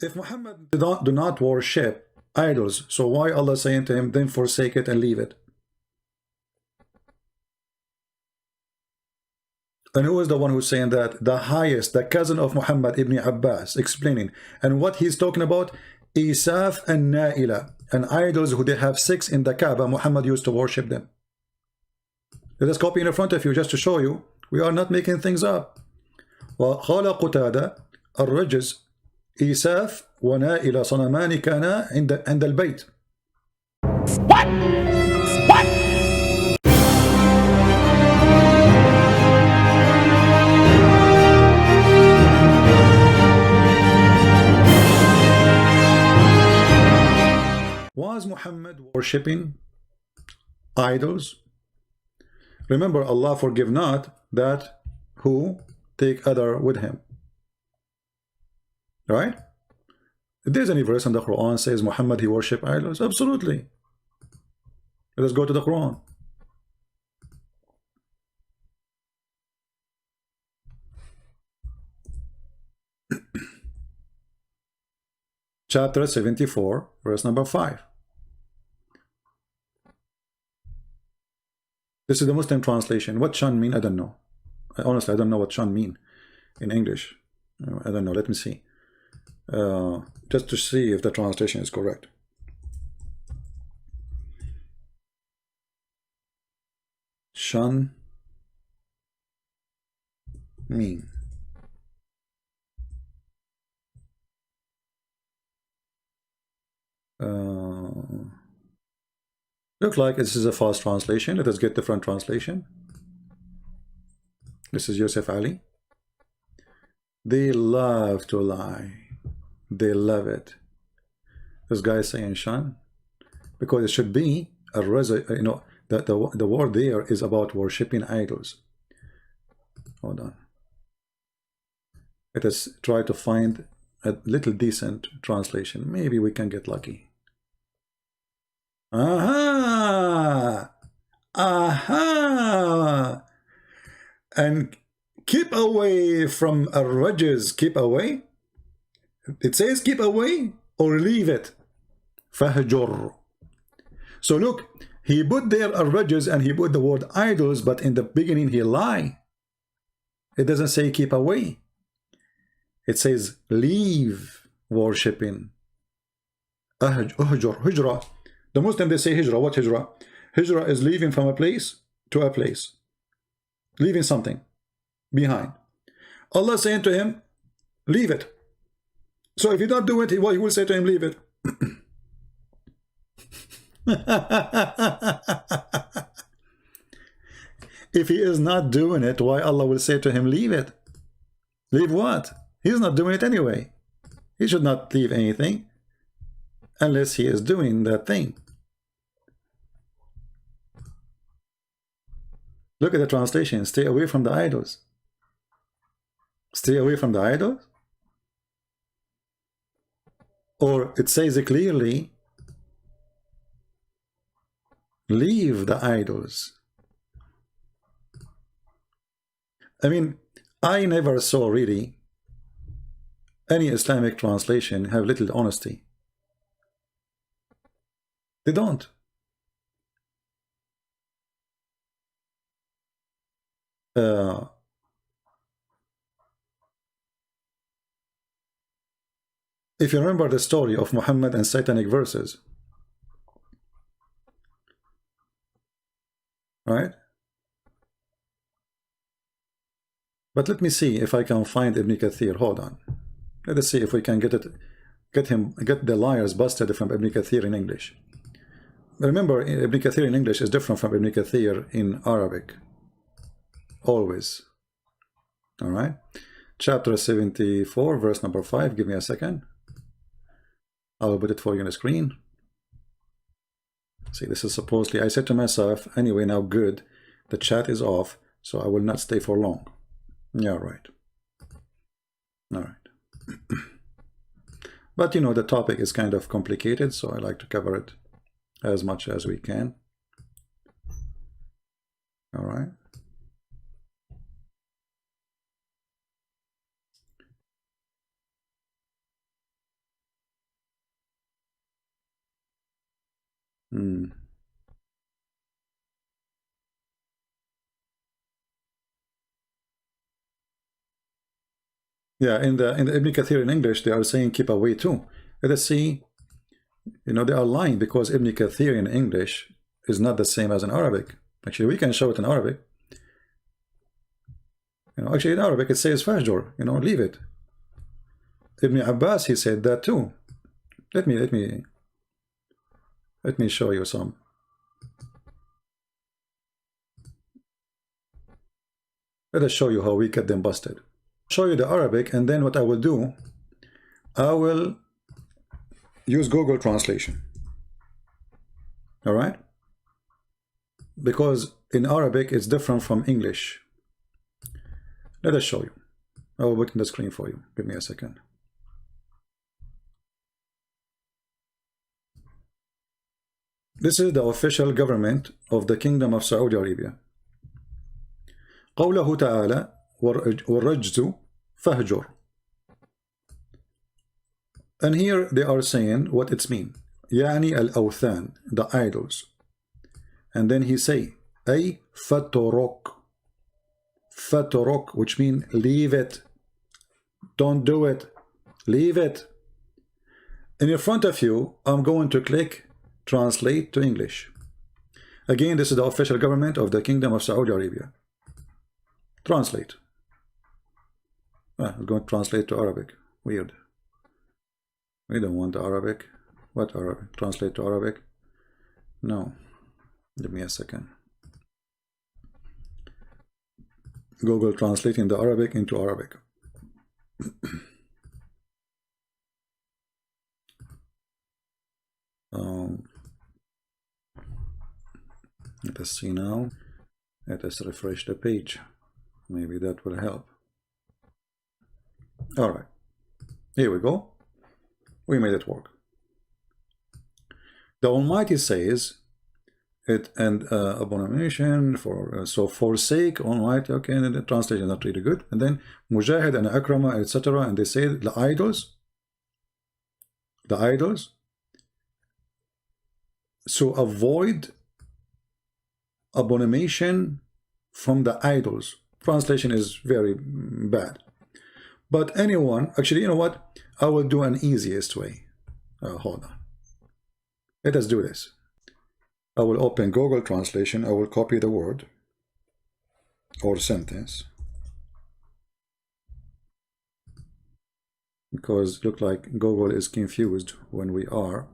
If Muhammad do not worship idols, so why Allah saying to him, then forsake it and leave it? And who is the one who's saying that? The highest, the cousin of Muhammad ibn Abbas, explaining. And what he's talking about, Isaf and Naila, and idols who they have sex in the Kaaba, Muhammad used to worship them. Let us copy in front of you just to show you we are not making things up. وقال قتادة الرجز إيساف ونائل صنمان كانا عند البيت. What? What? Was Muhammad worshipping idols? Remember, Allah forgive not that who take other with him. Right? If there's any verse in the Quran says Muhammad he worship idols, absolutely. Let us go to the Quran. Chapter 74, verse number 5. This is the Muslim translation. What shan mean? I don't know. Honestly, I don't know what shan mean in English. I don't know. Let me see. Just to see if the translation is correct. Shan mean. Look like this is a false translation. Let us get different translation. This is Yusuf Ali. They love to lie. They love it. This guy is saying shan because it should be a you know, the word there is about worshipping idols. Hold on. Let us try to find a little decent translation. Maybe we can get lucky. Aha! Aha! And keep away from ar-rajz. Keep away. It says keep away or leave it. Fahjur. So look, he put there ar-rajz and he put the word idols, but in the beginning he lied. It doesn't say keep away. It says leave worshipping. Uhjur, hijra. The Muslim they say hijra. What hijra? Hijra is leaving from a place to a place. Leaving something behind. Allah saying to him, leave it. So if you don't do it, what he will say to him, leave it. If he is not doing it, why Allah will say to him, leave it? Leave what? He's not doing it anyway. He should not leave anything unless he is doing that thing. Look at the translation. Stay away from the idols. Stay away from the idols. Or it says it clearly, leave the idols. I mean, I never saw really any Islamic translation have little honesty. They don't. If you remember the story of Muhammad and satanic verses, right? But let me see if I can find Ibn Kathir. Hold on. Let us see if we can get the liars busted from Ibn Kathir in English. Remember, Ibn Kathir in English is different from Ibn Kathir in Arabic. Always. All right. Chapter 74, verse number 5. Give me a second. I will put it for you on the screen. See, this is supposedly, I said to myself, anyway, now good, the chat is off, so I will not stay for long. Yeah, right. All right. But you know, the topic is kind of complicated, so I like to cover it as much as we can. All right. Yeah, in the Ibn Kathir in English, they are saying keep away too. Let us see. You know, they are lying, because Ibn Kathir in English is not the same as in Arabic. Actually, we can show it in Arabic. You know, actually in Arabic it says fajr. You know, leave it. Ibn Abbas, he said that too. Let me show you some. Let us show you how we get them busted. Show you the Arabic, and then what I will do, I will use Google Translation. All right? Because in Arabic it's different from English. Let us show you. I will put in the screen for you. Give me a second. This is the official government of the Kingdom of Saudi Arabia. قوله تعالى والرجز فهجر. And here they are saying what it's mean. يعني الأوثان, the idols. And then he say أي فترك. فترك, which mean leave it. Don't do it. Leave it. And in front of you, I'm going to click translate to English. Again, this is the official government of the Kingdom of Saudi Arabia. Translate. I'm going to translate to Arabic. Weird. We don't want Arabic. What Arabic? Translate to Arabic? No. Give me a second. Google translating the Arabic into Arabic. Let us see now. Let us refresh the page. Maybe that will help. All right. Here we go. We made it work. The Almighty says it, and abomination for so forsake Almighty. Okay, and the translation is not really good. And then Mujahid and Akrama, etc. And they say the idols. The idols. So avoid abomination from the idols. Translation is very bad. But anyone, actually, you know what? I will do an easiest way. Hold on. Let us do this. I will open Google Translation. I will copy the word or sentence, because it looks like Google is confused when we are.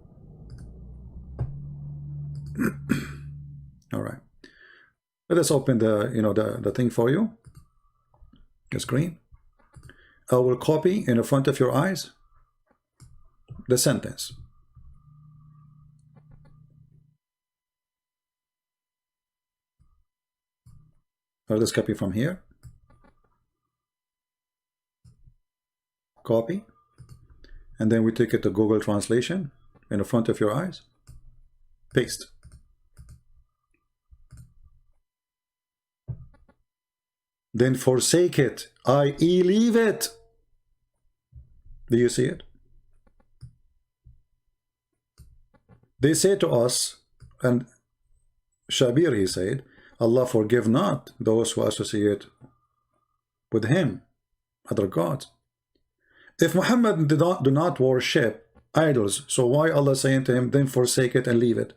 All right. Let us open the the thing for you. The screen. I will copy in the front of your eyes the sentence. Let us copy from here. Copy. And then we take it to Google Translation in the front of your eyes. Paste. Then forsake it, i.e. leave it. Do you see it? They say to us, and Shabir, he said, Allah forgive not those who associate with him, other gods. If Muhammad do not worship idols, so why Allah saying to him, then forsake it and leave it?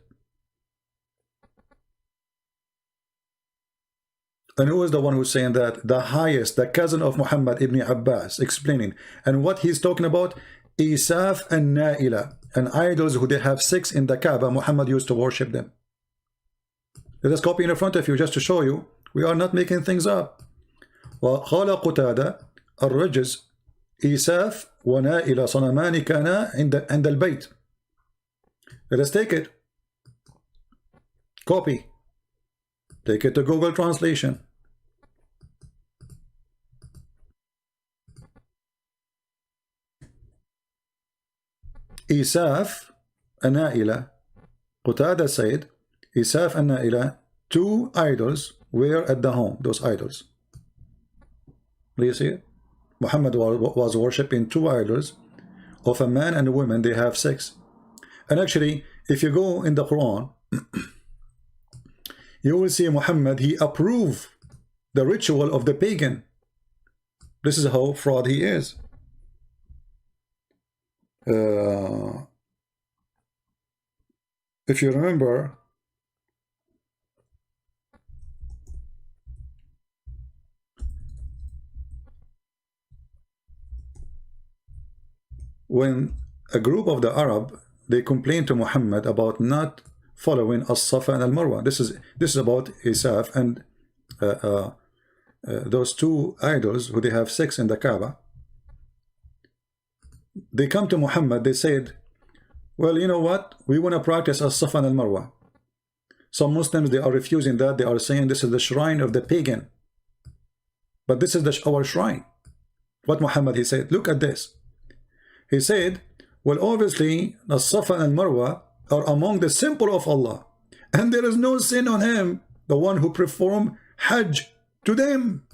And who is the one who's saying that? The highest, the cousin of Muhammad ibn Abbas, explaining. And what he's talking about, Isaf and Naila, and idols who they have 6 in the Kaaba, Muhammad used to worship them. Let us copy in front of you just to show you we are not making things up. وقال قتادة الرجز إيساف ونائل صنمان كانا عند البيت. Let us take it. Copy. Take it to Google Translation. Isaf and Naila. Qatada said, Isaf and Naila, 2 idols were at the home, those idols. Do you see it? Muhammad was worshipping 2 idols of a man and a woman. They have 6. And actually, if you go in the Quran, you will see Muhammad, he approved the ritual of the pagan. This is how fraud he is. If you remember, when a group of the Arab, they complained to Muhammad about not following as-Safa and al-Marwa. This is about Isaf and those two idols who they have sex in the Kaaba. They come to Muhammad, they said, well, you know what, we want to practice as-Safa and al-Marwa. Some Muslims, they are refusing that. They are saying this is the shrine of the pagan, but this is our shrine. What Muhammad, he said, look at this. He said, well, obviously as-Safa and al-Marwa are among the symbol of Allah, and there is no sin on him, the one who perform Hajj to them.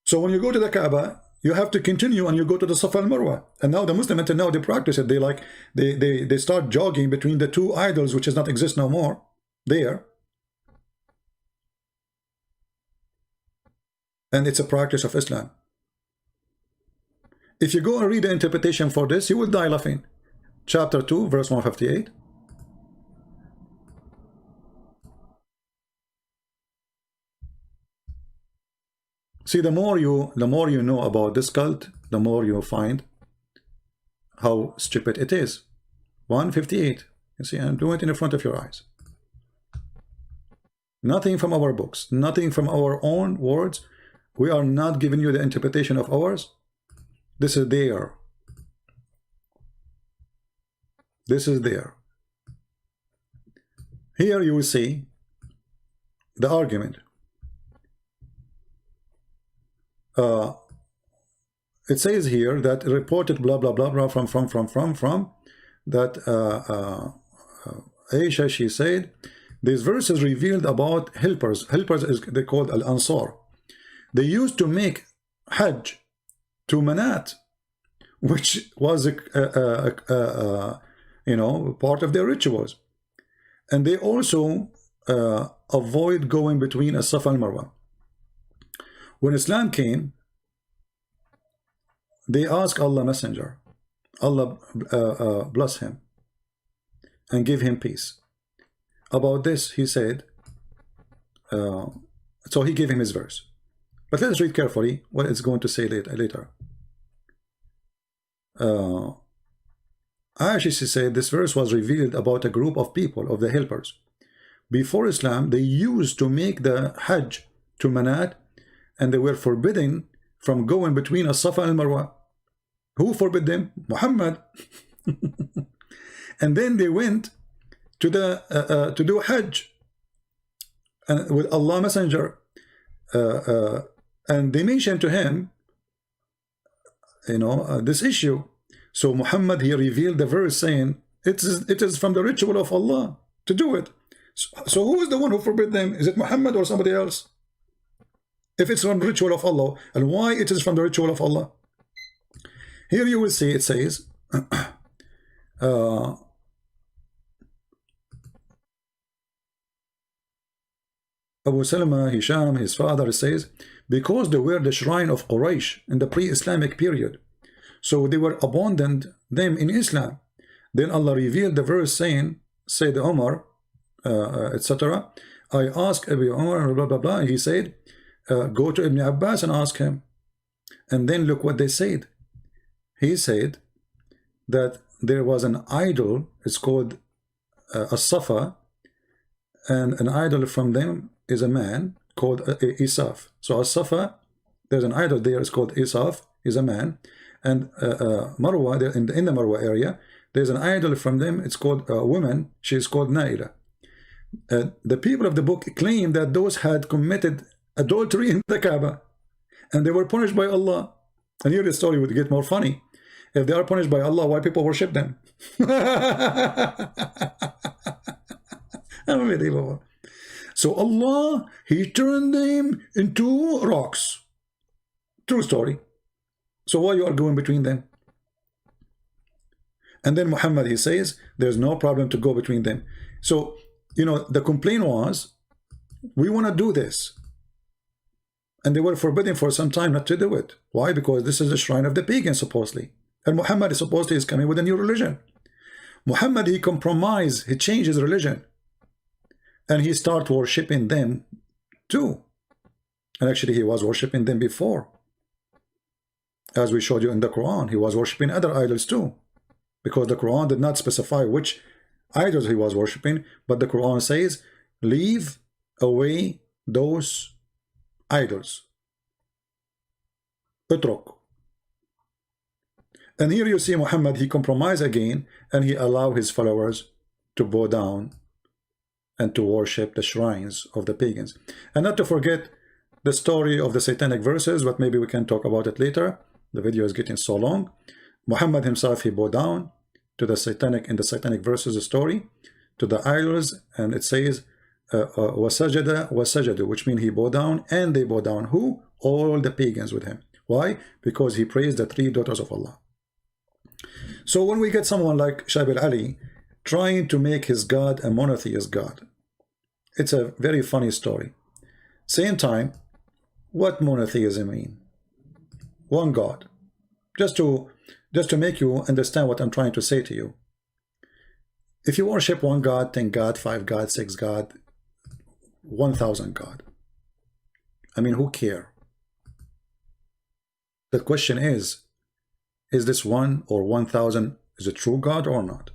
So when you go to the Kaaba, you have to continue and you go to the Safa and Marwa. And now the Muslim, until now, they practice it. They start jogging between the two idols, which does not exist no more there. And it's a practice of Islam. If you go and read the interpretation for this, you will die laughing. Chapter 2, verse 158. See, the more you know about this cult, the more you find how stupid it is. 158. You see, I'm doing it in front of your eyes. Nothing from our books, nothing from our own words. We are not giving you the interpretation of ours. This is there. This is there. Here you will see the argument. It says here that reported blah blah blah blah from that Aisha, she said these verses revealed about helpers. Helpers is they called al-Ansar. They used to make Hajj to Manat, which was you know, part of their rituals, and they also avoid going between as-Safa and Marwa. When Islam came, they asked Allah Messenger, Allah bless him and give him peace. About this, he said, so he gave him his verse. But let's read carefully what it's going to say later. Aisha, she said, this verse was revealed about a group of people, of the helpers. Before Islam, they used to make the Hajj to Manat, and they were forbidden from going between as-Safa and Marwa. Who forbid them? Muhammad. And then they went to the to do Hajj and with Allah Messenger, and they mentioned to him, you know, this issue. So Muhammad, he revealed the verse saying it is from the ritual of Allah to do it. So who is the one who forbid them? Is it Muhammad or somebody else? If it's from the ritual of Allah, and why it is from the ritual of Allah? Here you will see it says Abu Salama, Hisham, his father, says, because they were the shrine of Quraysh in the pre-Islamic period, so they were abandoned them in Islam. Then Allah revealed the verse saying, said Umar, etc. I asked Abu Umar, blah blah blah. He said, go to Ibn Abbas and ask him. And then look what they said. He said that there was an idol, it's called as-Safa, and an idol from them is a man called Isaf. So as-Safa, there's an idol there, it's called Isaf, is a man, and Marwa, in the Marwa area, there's an idol from them, it's called a woman, she is called Naila. The people of the book claim that those had committed adultery in the Kaaba, and they were punished by Allah. And here the story would get more funny. If they are punished by Allah, why people worship them? Unbelievable. So Allah, he turned them into rocks. True story. So why are you arguing between them? And then Muhammad, he says, there's no problem to go between them. So, you know, the complaint was, we want to do this. And they were forbidden for some time not to do it. Why? Because this is the shrine of the pagans, supposedly. And Muhammad supposedly is coming with a new religion. Muhammad, he compromised, he changed his religion. And he started worshipping them too. And actually he was worshipping them before. As we showed you in the Quran, he was worshipping other idols too. Because the Quran did not specify which idols he was worshipping, but the Quran says, leave away those idols. Utruk. And here you see Muhammad, he compromised again, and he allowed his followers to bow down and to worship the shrines of the pagans. And not to forget the story of the satanic verses, but maybe we can talk about it later. The video is getting so long. Muhammad himself, he bowed down to the satanic, in the satanic verses story, to the idols, and it says, wasajada wasajadu, which means he bowed down and they bowed down. Who? All the pagans with him. Why? Because he praised the three daughters of Allah. So when we get someone like Shaib al-Ali trying to make his God a monotheist God, it's a very funny story. Same time, what monotheism mean? One God. Just to make you understand what I'm trying to say to you. If you worship one God, 10 God, 5 God, 6 God, 1,000 God, I mean, who care? The question is this 1 or 1,000 is a true God or not?